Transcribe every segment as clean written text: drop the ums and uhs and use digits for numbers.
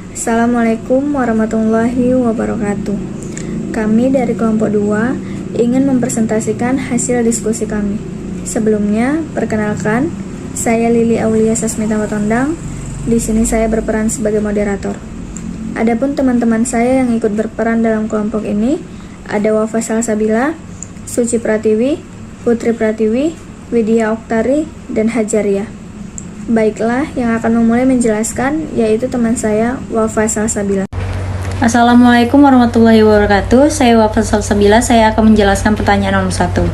Assalamualaikum warahmatullahi wabarakatuh. Kami dari kelompok 2 ingin mempresentasikan hasil diskusi kami. Sebelumnya, perkenalkan, saya Lili Aulia Sasmita Watondang. Di sini saya berperan sebagai moderator. Adapun teman-teman saya yang ikut berperan dalam kelompok ini ada Wafa Salsabila, Suci Pratiwi, Putri Pratiwi, Widya Oktari, dan Hajaria. Baiklah, yang akan memulai menjelaskan yaitu teman saya, Wafa Salsabila. Assalamualaikum warahmatullahi wabarakatuh. Saya Wafa Salsabila. Saya akan menjelaskan pertanyaan nomor 1.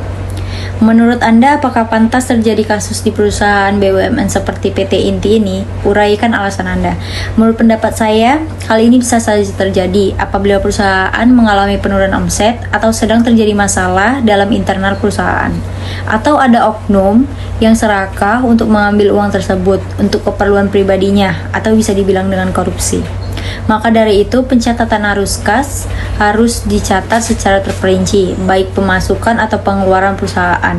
Menurut Anda, apakah pantas terjadi kasus di perusahaan BUMN seperti PT Inti ini? Uraikan alasan Anda. Menurut pendapat saya, hal ini bisa saja terjadi apabila perusahaan mengalami penurunan omset atau sedang terjadi masalah dalam internal perusahaan, atau ada oknum yang serakah untuk mengambil uang tersebut untuk keperluan pribadinya atau bisa dibilang dengan korupsi. Maka dari itu, pencatatan arus kas harus dicatat secara terperinci, baik pemasukan atau pengeluaran perusahaan.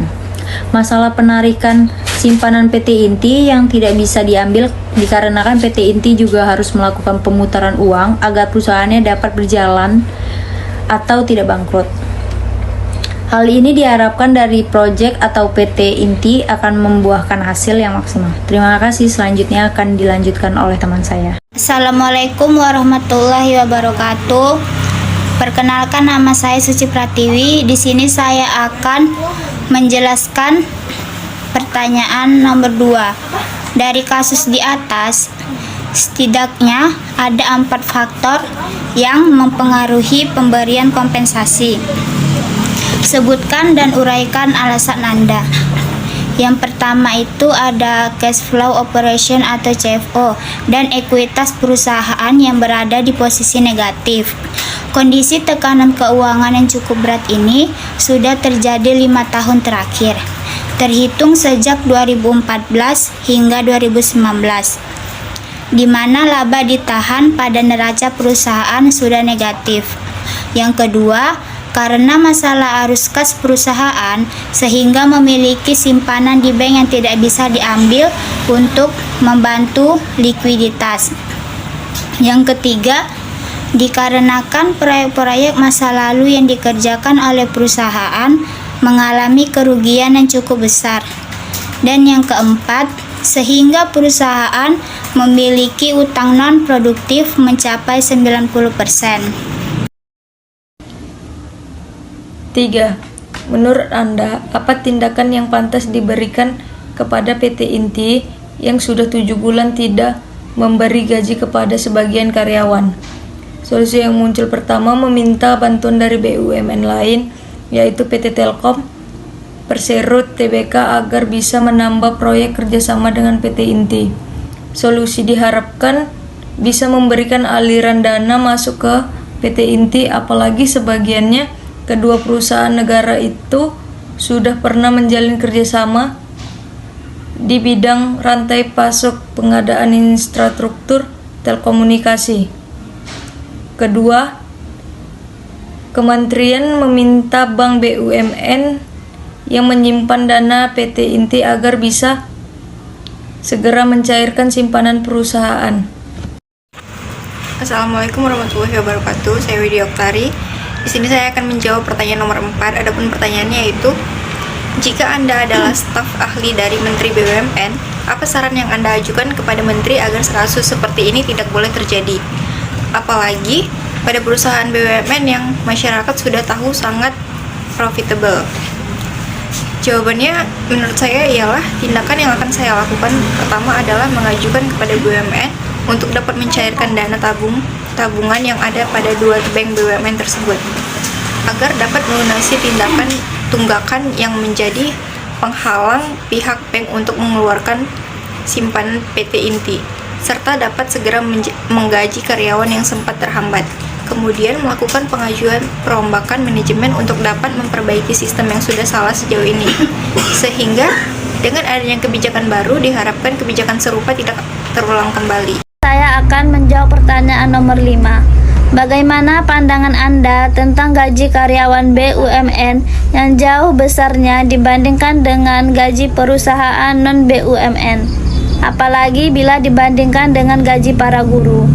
Masalah penarikan simpanan PT Inti yang tidak bisa diambil dikarenakan PT Inti juga harus melakukan pemutaran uang agar perusahaannya dapat berjalan atau tidak bangkrut. Hal ini diharapkan dari proyek atau PT Inti akan membuahkan hasil yang maksimal. Terima kasih, selanjutnya akan dilanjutkan oleh teman saya. Assalamualaikum warahmatullahi wabarakatuh. Perkenalkan, nama saya Suci Pratiwi. Di sini saya akan menjelaskan pertanyaan nomor 2. Dari kasus di atas, setidaknya ada 4 faktor yang mempengaruhi pemberian kompensasi. Sebutkan dan uraikan alasan Anda. Yang pertama itu ada cash flow operation atau CFO dan ekuitas perusahaan yang berada di posisi negatif. Kondisi tekanan keuangan yang cukup berat ini sudah terjadi 5 tahun terakhir, terhitung sejak 2014 hingga 2019, di mana laba ditahan pada neraca perusahaan sudah negatif. Yang kedua, karena masalah arus kas perusahaan sehingga memiliki simpanan di bank yang tidak bisa diambil untuk membantu likuiditas. Yang ketiga, dikarenakan proyek-proyek masa lalu yang dikerjakan oleh perusahaan mengalami kerugian yang cukup besar. Dan yang keempat, sehingga perusahaan memiliki utang non-produktif mencapai 90%. 3. Menurut Anda, apa tindakan yang pantas diberikan kepada PT Inti yang sudah 7 bulan tidak memberi gaji kepada sebagian karyawan? Solusi yang muncul pertama meminta bantuan dari BUMN lain, yaitu PT Telkom, Perserut, TBK agar bisa menambah proyek kerjasama dengan PT Inti. Solusi diharapkan bisa memberikan aliran dana masuk ke PT Inti, apalagi sebagiannya kedua perusahaan negara itu sudah pernah menjalin kerjasama di bidang rantai pasok pengadaan infrastruktur telekomunikasi. Kedua, Kementerian meminta Bank BUMN yang menyimpan dana PT Inti agar bisa segera mencairkan simpanan perusahaan. Assalamualaikum warahmatullahi wabarakatuh. Saya Widya Oktari. Di sini saya akan menjawab pertanyaan nomor 4. Adapun pertanyaannya yaitu, jika Anda adalah staf ahli dari Menteri BUMN, apa saran yang Anda ajukan kepada Menteri agar kasus seperti ini tidak boleh terjadi? Apalagi pada perusahaan BUMN yang masyarakat sudah tahu sangat profitable. Jawabannya menurut saya ialah tindakan yang akan saya lakukan pertama adalah mengajukan kepada BUMN untuk dapat mencairkan dana tabungan yang ada pada 2 bank BUMN tersebut agar dapat melunasi tindakan tunggakan yang menjadi penghalang pihak bank untuk mengeluarkan simpanan PT Inti, serta dapat segera menggaji karyawan yang sempat terhambat. Kemudian melakukan pengajuan perombakan manajemen untuk dapat memperbaiki sistem yang sudah salah sejauh ini, sehingga dengan adanya kebijakan baru diharapkan kebijakan serupa tidak terulang kembali. Saya akan menjawab pertanyaan nomor 5. Bagaimana pandangan Anda tentang gaji karyawan BUMN yang jauh besarnya dibandingkan dengan gaji perusahaan non-BUMN? apalagi bila dibandingkan dengan gaji para guru.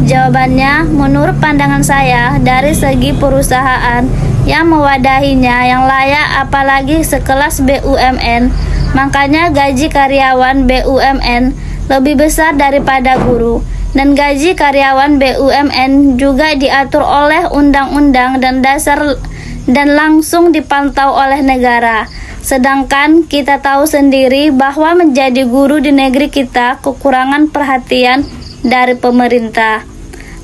Jawabannya, menurut pandangan saya, dari segi perusahaan yang mewadahinya yang layak apalagi sekelas BUMN, makanya gaji karyawan BUMN lebih besar daripada guru. Dan gaji karyawan BUMN juga diatur oleh undang-undang dan dasar dan langsung dipantau oleh negara. Sedangkan kita tahu sendiri bahwa menjadi guru di negeri kita kekurangan perhatian dari pemerintah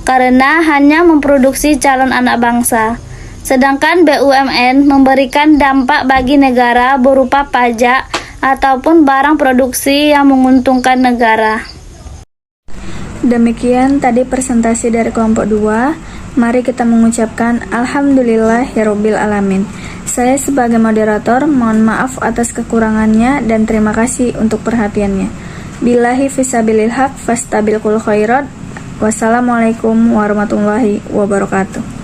karena hanya memproduksi calon anak bangsa. Sedangkan BUMN memberikan dampak bagi negara berupa pajak ataupun barang produksi yang menguntungkan negara. Demikian tadi presentasi dari kelompok 2. Mari kita mengucapkan Alhamdulillahirabbil alamin. Saya sebagai moderator mohon maaf atas kekurangannya dan terima kasih untuk perhatiannya. Billahi fisabilil haq fastabiqul khairat. Wassalamualaikum warahmatullahi wabarakatuh.